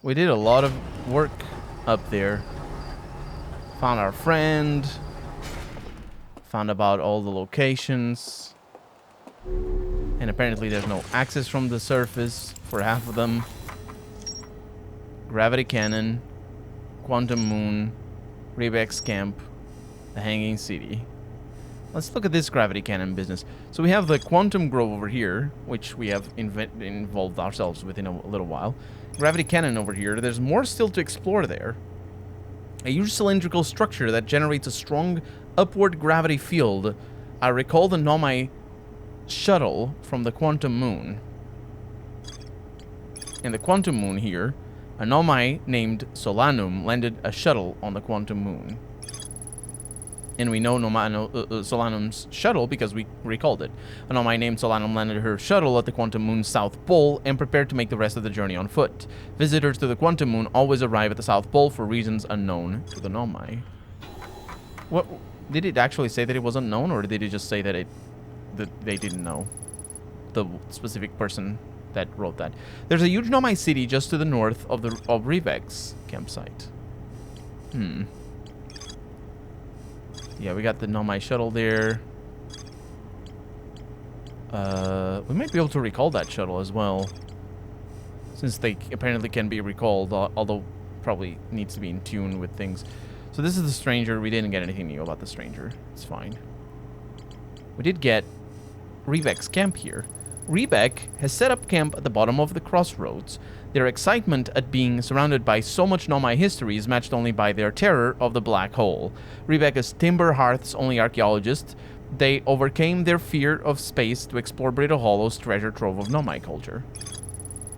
We did a lot of work up there. Found our friend. Found about all the locations. And apparently there's no access from the surface for half of them. Gravity Cannon. Quantum Moon. Rebec's Camp. The Hanging City. Let's look at this Gravity Cannon business. So we have the Quantum Grove over here, which we have involved ourselves with in a little while. Gravity Cannon over here. There's more still to explore there. A huge cylindrical structure that generates a strong upward gravity field. I recall the Nomai shuttle from the Quantum Moon. In the Quantum Moon here, a Nomai named Solanum landed a shuttle on the Quantum Moon. And we know Solanum's shuttle because we recalled it. A Nomai named Solanum landed her shuttle at the Quantum Moon's South Pole and prepared to make the rest of the journey on foot. Visitors to the Quantum Moon always arrive at the South Pole for reasons unknown to the Nomai. What did it actually say that it was unknown, or did it just say that they didn't know? The specific person that wrote that. There's a huge Nomai city just to the north of Revek's campsite. Yeah, we got the Nomai shuttle there. We might be able to recall that shuttle as well, since they apparently can be recalled, although probably needs to be in tune with things. So this is the stranger. We didn't get anything new about the stranger. It's fine. We did get Rebek's camp here. Rebek has set up camp at the bottom of the crossroads. Their excitement at being surrounded by so much Nomai history is matched only by their terror of the black hole. Rebek is Timber Hearth's only archaeologist. They overcame their fear of space to explore Brittle Hollow's treasure trove of Nomai culture.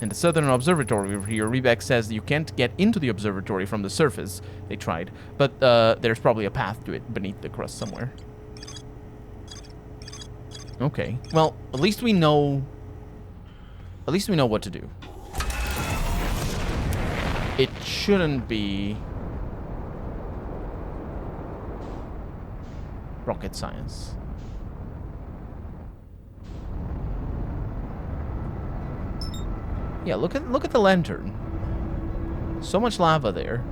In the Southern Observatory over here, Rebek says you can't get into the observatory from the surface. They tried, but there's probably a path to it beneath the crust somewhere. Okay, well, at least we know what to do. It shouldn't be rocket science. Yeah, look at the lantern. So much lava there.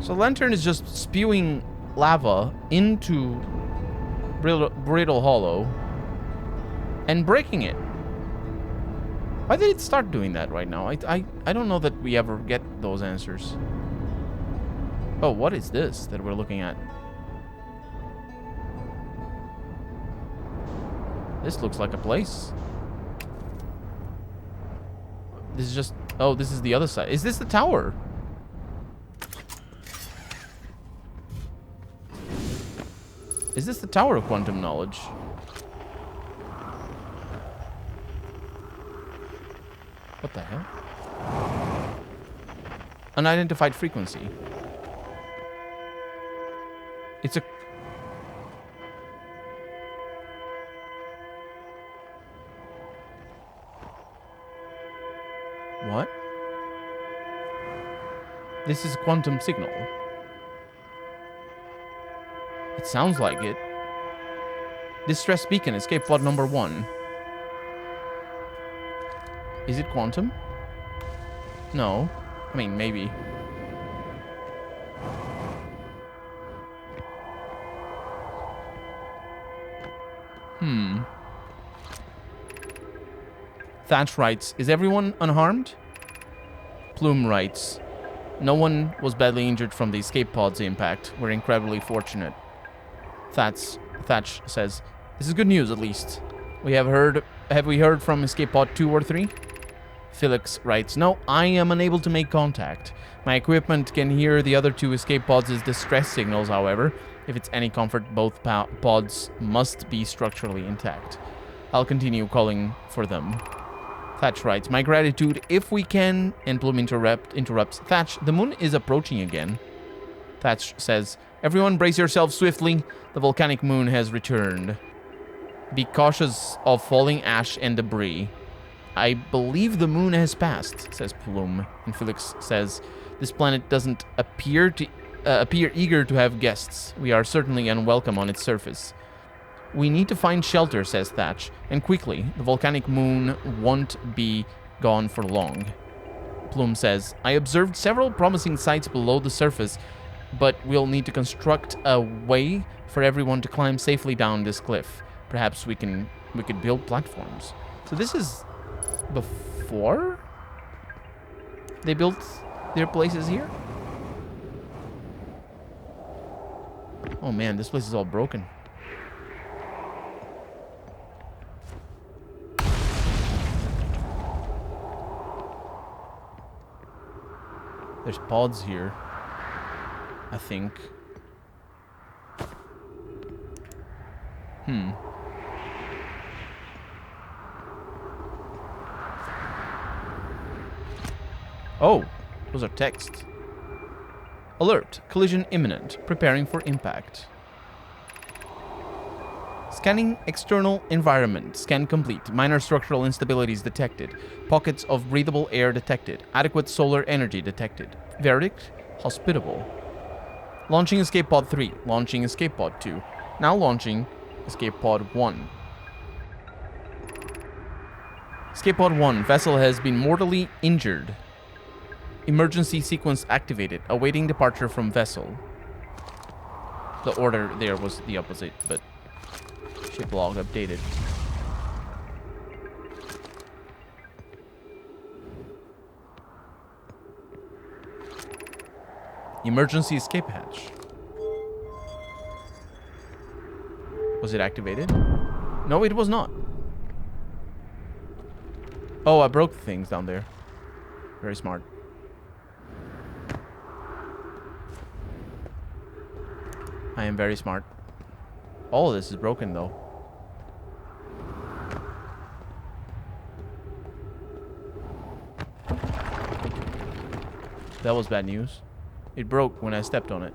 So the lantern is just spewing lava into Brittle Hollow and breaking it. Why did it start doing that right now? I don't know that we ever get those answers. Oh, what is this that we're looking at? This looks like a place. This is just... Oh, this is the other side. Is this the tower? Is this the Tower of Quantum Knowledge? What the hell? Unidentified frequency. It's a... What? This is a quantum signal. It sounds like it. Distress beacon, escape pod number 1. Is it quantum? No. I mean, maybe. Thatch writes, is everyone unharmed? Plume writes, no one was badly injured from the escape pod's impact. We're incredibly fortunate. Thatch says, this is good news at least. Have we heard from escape pod 2 or 3? Felix writes, no, I am unable to make contact. My equipment can hear the other 2 escape pods' distress signals, however. If it's any comfort, both pods must be structurally intact. I'll continue calling for them. Thatch writes, my gratitude if we can, and Plume interrupts. Thatch, the moon is approaching again. Thatch says, everyone brace yourselves swiftly. The volcanic moon has returned. Be cautious of falling ash and debris. I believe the moon has passed, says Plume. And Felix says, this planet doesn't appear eager to have guests. We are certainly unwelcome on its surface. We need to find shelter, says Thatch, and quickly. The volcanic moon won't be gone for long. Plume says, I observed several promising sites below the surface, but we'll need to construct a way for everyone to climb safely down this cliff. Perhaps we could build platforms. So this is before they built their places here? Oh man, this place is all broken. There's pods here, I think. Oh, those are text. Alert, collision imminent, preparing for impact. Scanning external environment, scan complete. Minor structural instabilities detected. Pockets of breathable air detected. Adequate solar energy detected. Verdict, hospitable. Launching escape pod 3. Launching escape pod 2. Now launching escape pod 1. Escape pod 1. Vessel has been mortally injured. Emergency sequence activated. Awaiting departure from vessel. The order there was the opposite, but ship log updated. Emergency escape hatch. Was it activated? No, it was not. Oh, I broke things down there. Very smart. I am very smart. All of this is broken, though. That was bad news. It broke when I stepped on it.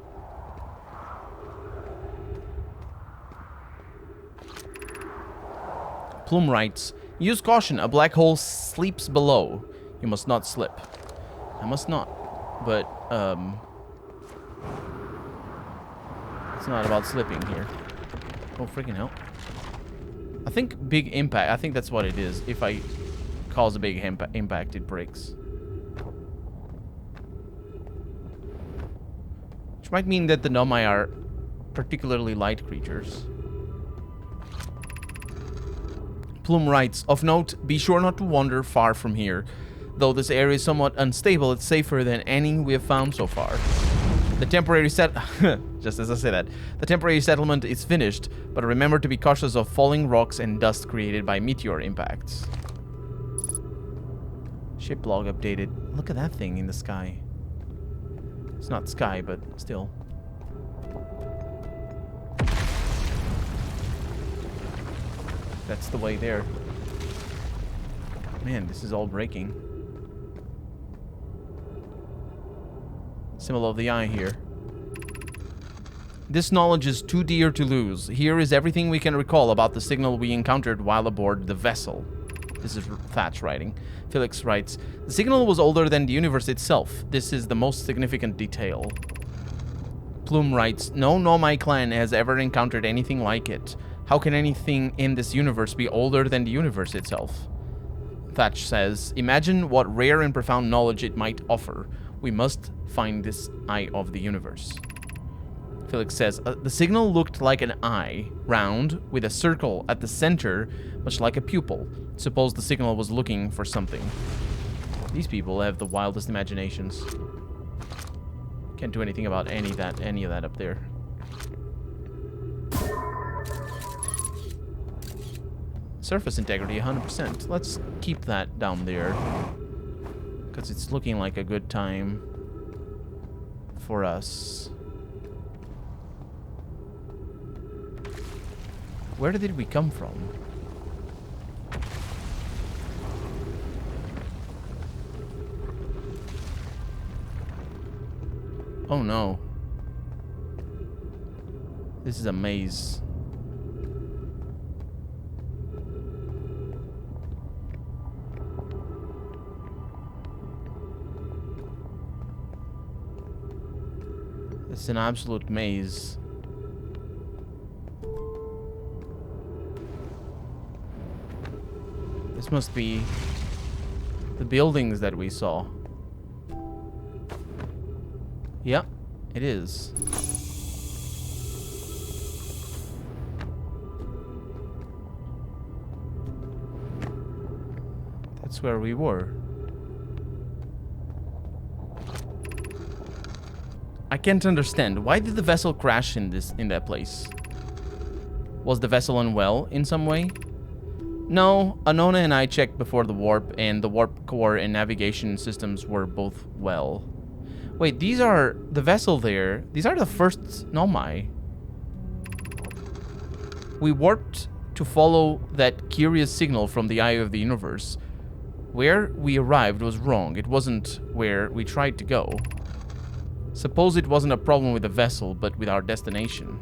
Plume writes, use caution, a black hole sleeps below. You must not slip. I must not, but, it's not about slipping here. Oh, freaking hell. I think big impact, I think that's what it is. If I cause a big impact, it breaks. Which might mean that the Nomai are particularly light creatures. Plume writes, of note, be sure not to wander far from here. Though this area is somewhat unstable, it's safer than any we have found so far. The temporary just as I say that, the temporary settlement is finished, but remember to be cautious of falling rocks and dust created by meteor impacts. Ship log updated. Look at that thing in the sky. It's not sky, but still. That's the way there. Man, this is all breaking. Symbol of the eye here. This knowledge is too dear to lose. Here is everything we can recall about the signal we encountered while aboard the vessel. This is Thatch writing. Felix writes, the signal was older than the universe itself. This is the most significant detail. Plume writes, no Nomai clan has ever encountered anything like it. How can anything in this universe be older than the universe itself? Thatch says, imagine what rare and profound knowledge it might offer. We must find this eye of the universe. Felix says, the signal looked like an eye, round, with a circle at the center, much like a pupil. Suppose the signal was looking for something. These people have the wildest imaginations. Can't do anything about any of that up there. Surface integrity, 100%. Let's keep that down there. Because it's looking like a good time for us. Where did we come from? Oh no. This is a maze. It's an absolute maze. This must be the buildings that we saw. Yeah, it is. That's where we were. I can't understand. Why did the vessel crash in that place? Was the vessel unwell in some way? No, Anona and I checked before the warp, and the warp core and navigation systems were both well. Wait, these are the vessel there. These are the first Nomai. We warped to follow that curious signal from the eye of the universe. Where we arrived was wrong. It wasn't where we tried to go. Suppose it wasn't a problem with the vessel, but with our destination.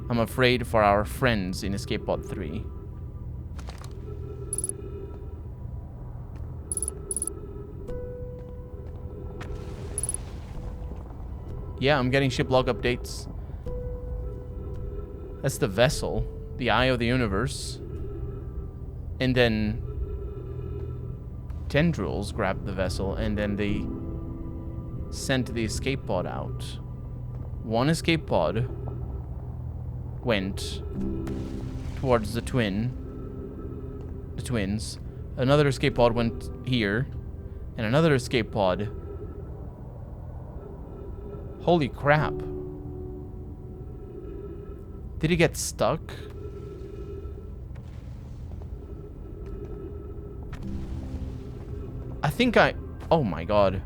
I'm afraid for our friends in Escape Pod 3. Yeah, I'm getting ship log updates. That's the vessel, the eye of the universe. And then tendrils grabbed the vessel, and then they sent the escape pod out. One escape pod went towards the twins. Another escape pod went here, and another escape pod. Holy crap. Did he get stuck? I think oh my god.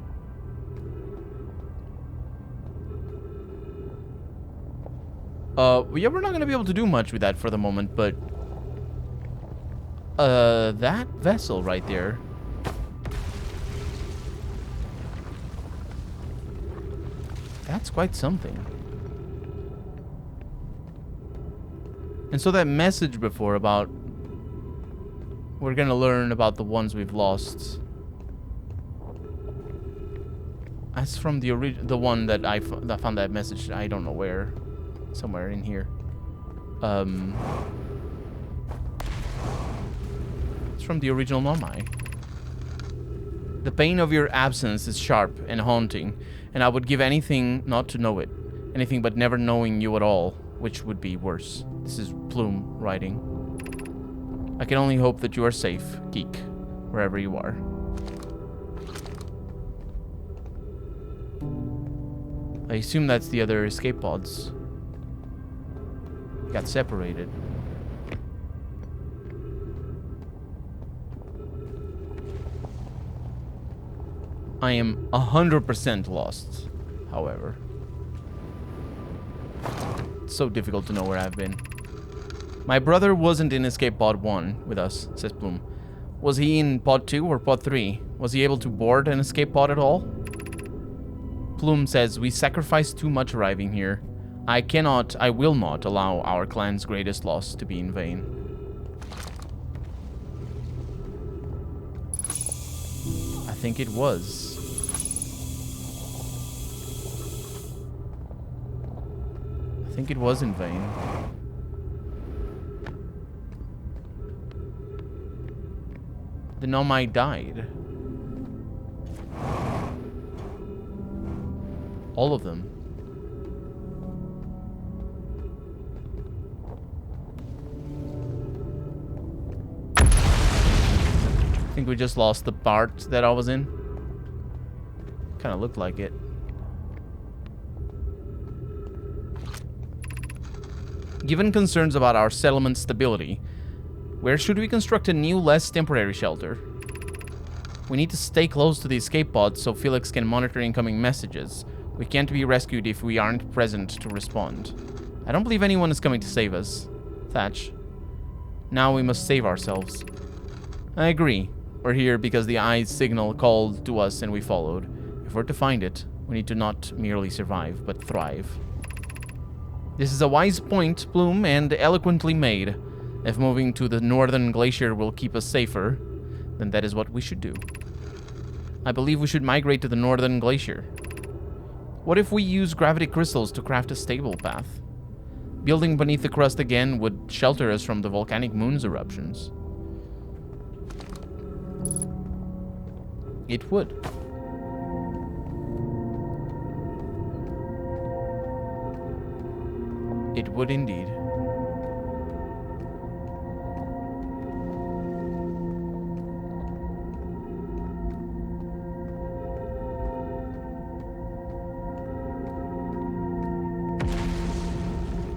Yeah, we're not gonna be able to do much with that for the moment, but that vessel right there. That's quite something. And so that message before about we're gonna learn about the ones we've lost. That's from the one that I found that message. I don't know where. Somewhere in here. It's from the original Nomai. The pain of your absence is sharp and haunting, and I would give anything not to know it. Anything but never knowing you at all, which would be worse. This is Plume writing. I can only hope that you are safe, Geek, wherever you are. I assume that's the other escape pods. Got separated. I am 100% lost, however. It's so difficult to know where I've been. My brother wasn't in Escape Pod 1 with us, says Plume. Was he in Pod 2 or Pod 3? Was he able to board an escape pod at all? Plume says, we sacrificed too much arriving here. I will not allow our clan's greatest loss to be in vain. I think it was. I think it was in vain. The Nomai died. All of them. I think we just lost the part that I was in. Kind of looked like it. Given concerns about our settlement's stability, where should we construct a new, less temporary shelter? We need to stay close to the escape pods so Felix can monitor incoming messages. We can't be rescued if we aren't present to respond. I don't believe anyone is coming to save us. Thatch. Now we must save ourselves. I agree. We're here because the Eye's signal called to us and we followed. If we're to find it, we need to not merely survive, but thrive. This is a wise point, Plume, and eloquently made. If moving to the northern glacier will keep us safer, then that is what we should do. I believe we should migrate to the northern glacier. What if we use gravity crystals to craft a stable path? Building beneath the crust again would shelter us from the volcanic moon's eruptions. It would. It would indeed.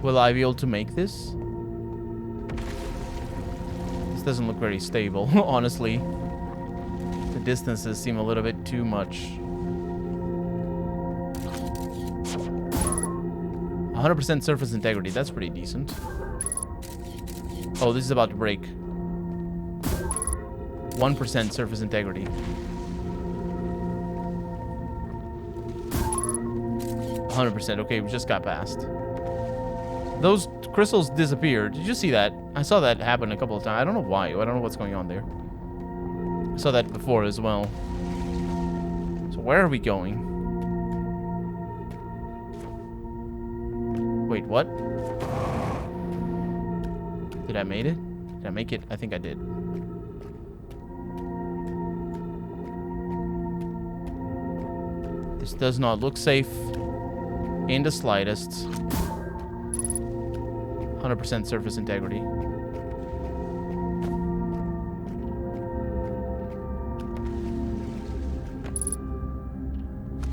Will I be able to make this? This doesn't look very stable, honestly. The distances seem a little bit too much. 100% surface integrity, that's pretty decent. Oh, this is about to break. 1% surface integrity. 100%, okay, we just got past. Those crystals disappeared. Did you see that? I saw that happen a couple of times. I don't know why. I don't know what's going on there. I saw that before as well. So where are we going? Wait, what? Did I make it? Did I make it? I think I did. This does not look safe in the slightest. 100% surface integrity.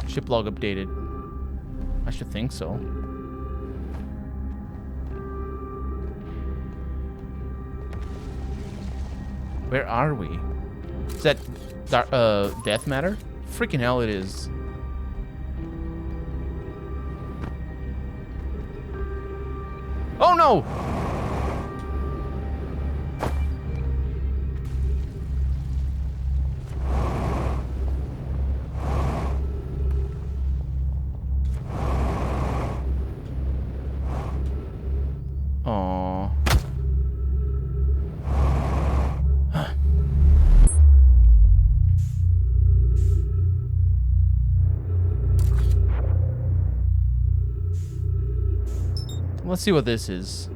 Ship log updated. I should think so. Where are we? Is that death matter? Freaking hell it is. Oh no! Aww. Let's see what this is.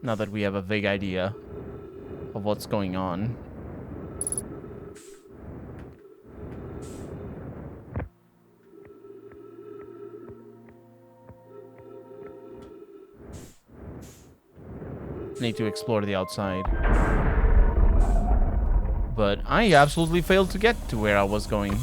Now that we have a vague idea of what's going on. Need to explore the outside. But I absolutely failed to get to where I was going.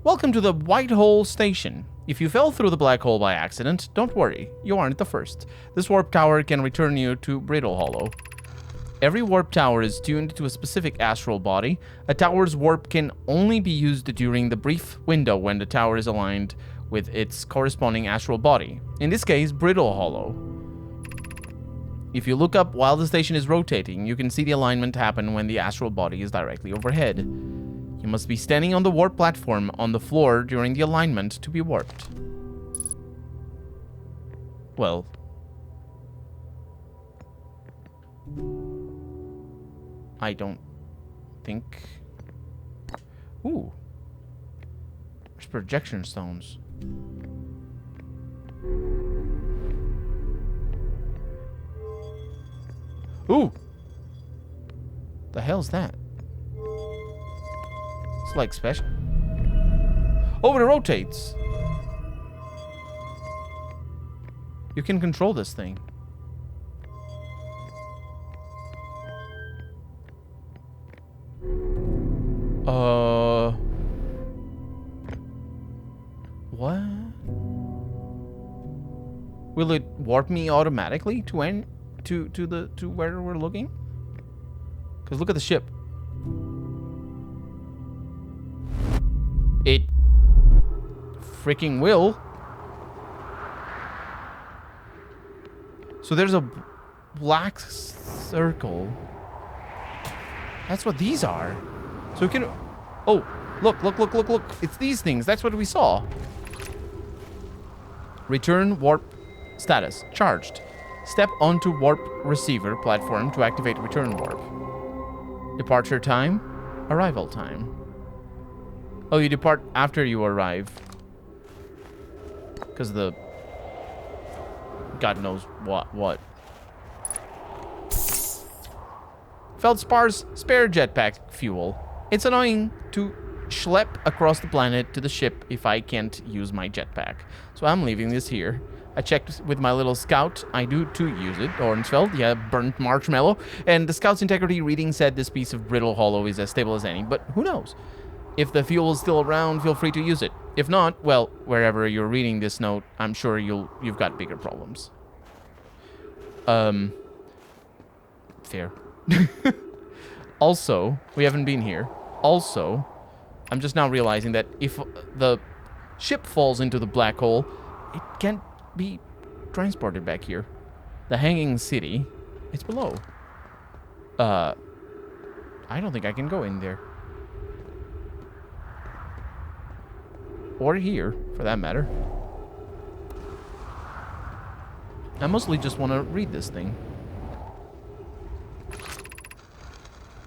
Welcome to the White Hole Station. If you fell through the black hole by accident, don't worry, you aren't the first. This warp tower can return you to Brittle Hollow. Every warp tower is tuned to a specific astral body. A tower's warp can only be used during the brief window when the tower is aligned with its corresponding astral body. In this case, Brittle Hollow. If you look up while the station is rotating, you can see the alignment happen when the astral body is directly overhead. You must be standing on the warp platform on the floor during the alignment to be warped. Well. I don't think... Ooh. There's projection stones. Ooh! The hell's that? It's like special. Oh, it rotates! You can control this thing. What? Will it warp me automatically to where we're looking? Because look at the ship. It freaking will. So there's a black circle. That's what these are. So we can... Oh, look, look, look, look, look. It's these things. That's what we saw. Return warp status. Charged. Step onto warp receiver platform to activate return warp. Departure time. Arrival time. Oh, you depart after you arrive. Because the... God knows what. Feldspar's spare jetpack fuel. It's annoying to schlep across the planet to the ship if I can't use my jetpack. So I'm leaving this here. I checked with my little scout. I do too use it. Ornsfeld, yeah, burnt marshmallow. And the scout's integrity reading said this piece of brittle hollow is as stable as any, but who knows? If the fuel is still around, feel free to use it. If not, well, wherever you're reading this note, I'm sure you've got bigger problems. Fair. Also, we haven't been here. Also, I'm just now realizing that if the ship falls into the black hole, it can't be transported back here. The hanging city, it's below. I don't think I can go in there. Or here, for that matter. I mostly just want to read this thing.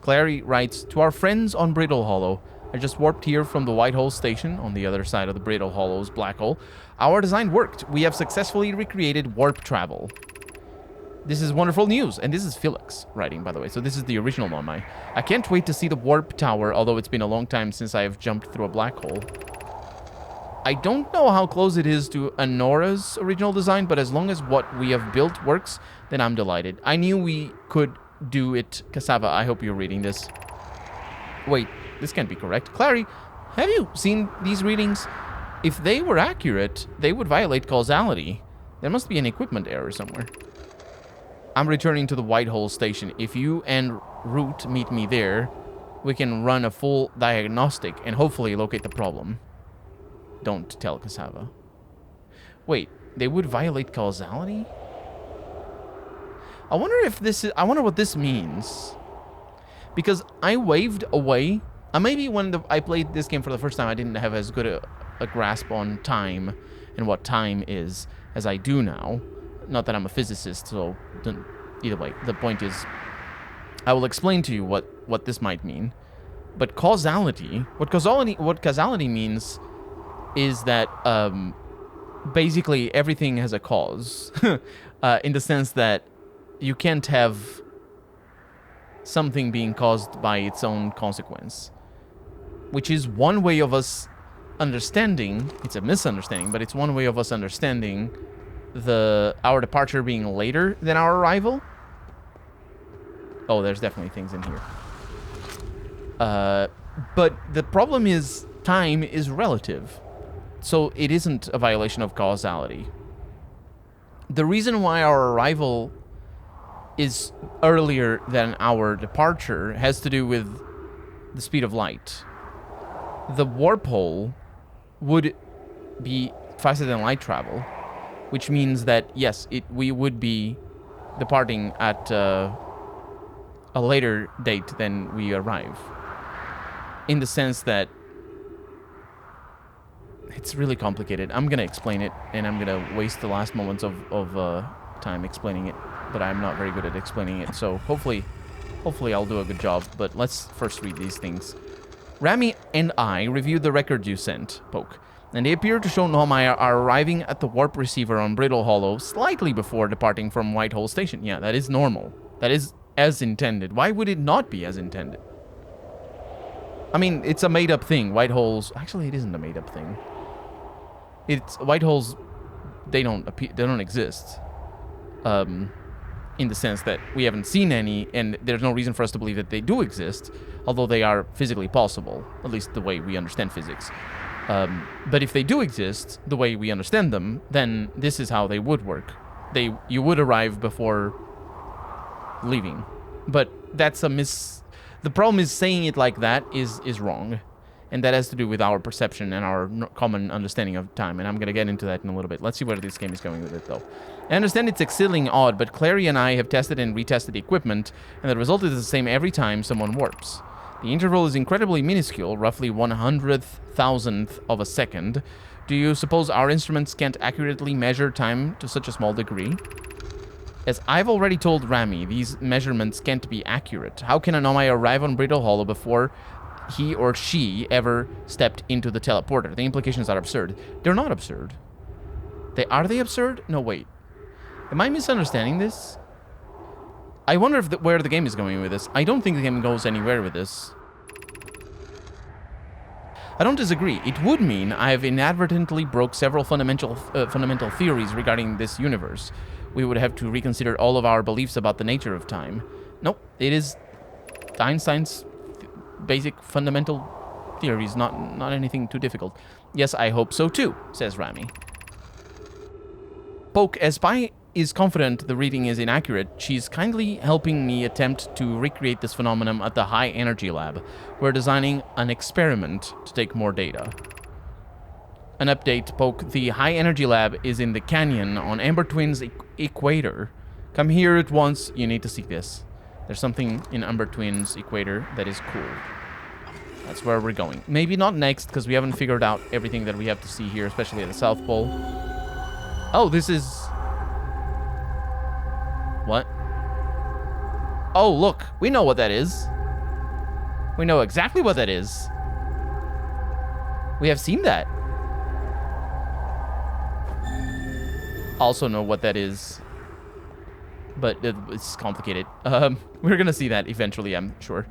Clary writes, to our friends on Brittle Hollow, I just warped here from the White Hole station on the other side of the Brittle Hollow's black hole. Our design worked. We have successfully recreated warp travel. This is wonderful news. And this is Felix writing, by the way. So this is the original Nomai. I can't wait to see the warp tower, although it's been a long time since I have jumped through a black hole. I don't know how close it is to Anora's original design, but as long as what we have built works, then I'm delighted. I knew we could do it. Cassava, I hope you're reading this. Wait, this can't be correct. Clary, have you seen these readings? If they were accurate, they would violate causality. There must be an equipment error somewhere. I'm returning to the White Hole station. If you and Root meet me there, we can run a full diagnostic and hopefully locate the problem. Don't tell Cassava. Wait, they would violate causality? I wonder if this is... I wonder what this means. Because I waved away... maybe when I played this game for the first time, I didn't have as good a grasp on time and what time is as I do now. Not that I'm a physicist, so... either way, the point is... I will explain to you what this might mean. But causality... What causality means... is that basically everything has a cause, in the sense that you can't have something being caused by its own consequence, which is one way of us understanding, it's a misunderstanding, but it's one way of us understanding our departure being later than our arrival. Oh, there's definitely things in here. But the problem is time is relative. So it isn't a violation of causality. The reason why our arrival is earlier than our departure has to do with the speed of light. The warp hole would be faster than light travel, which means that, yes, we would be departing at a later date than we arrive. In the sense that it's really complicated. I'm going to explain it, and I'm going to waste the last moments of time explaining it, but I'm not very good at explaining it, so hopefully I'll do a good job, but let's first read these things. Rami and I reviewed the records you sent, Poke, and they appear to show Nomai are arriving at the warp receiver on Brittle Hollow slightly before departing from White Hole Station. Yeah, that is normal. That is as intended. Why would it not be as intended? I mean, it's a made-up thing. White holes... Actually, it isn't a made-up thing. It's white holes. They don't exist. In the sense that we haven't seen any, and there's no reason for us to believe that they do exist, although they are physically possible, at least the way we understand physics. But if they do exist, the way we understand them, then this is how they would work. You would arrive before leaving, but that's a The problem is saying it like that is wrong. And that has to do with our perception and our common understanding of time. And I'm going to get into that in a little bit. Let's see where this game is going with it, though. I understand it's exceedingly odd, but Clary and I have tested and retested the equipment, and the result is the same every time someone warps. The interval is incredibly minuscule, roughly 100,000th of a second. Do you suppose our instruments can't accurately measure time to such a small degree? As I've already told Rami, these measurements can't be accurate. How can Anomai arrive on Brittle Hollow before he or she ever stepped into the teleporter? The implications are absurd. They're not absurd. Are they absurd? No, wait. Am I misunderstanding this? I wonder if where the game is going with this. I don't think the game goes anywhere with this. I don't disagree. It would mean I've inadvertently broke several fundamental theories regarding this universe. We would have to reconsider all of our beliefs about the nature of time. Nope, it is Einstein's basic fundamental theories, not anything too difficult. Yes, I hope so too, says Rami. Poke, as Spy is confident the reading is inaccurate, she's kindly helping me attempt to recreate this phenomenon at the High Energy Lab. We're designing an experiment to take more data. An update, Poke. The High Energy Lab is in the canyon on Amber Twin's equator. Come here at once. You need to see this. There's something in Amber Twin's equator that is cool. That's where we're going. Maybe not next, because we haven't figured out everything that we have to see here, especially at the South Pole. Oh, this is... What? Oh, look. We know what that is. We know exactly what that is. We have seen that. Also know what that is. But it's complicated. We're gonna see that eventually, I'm sure.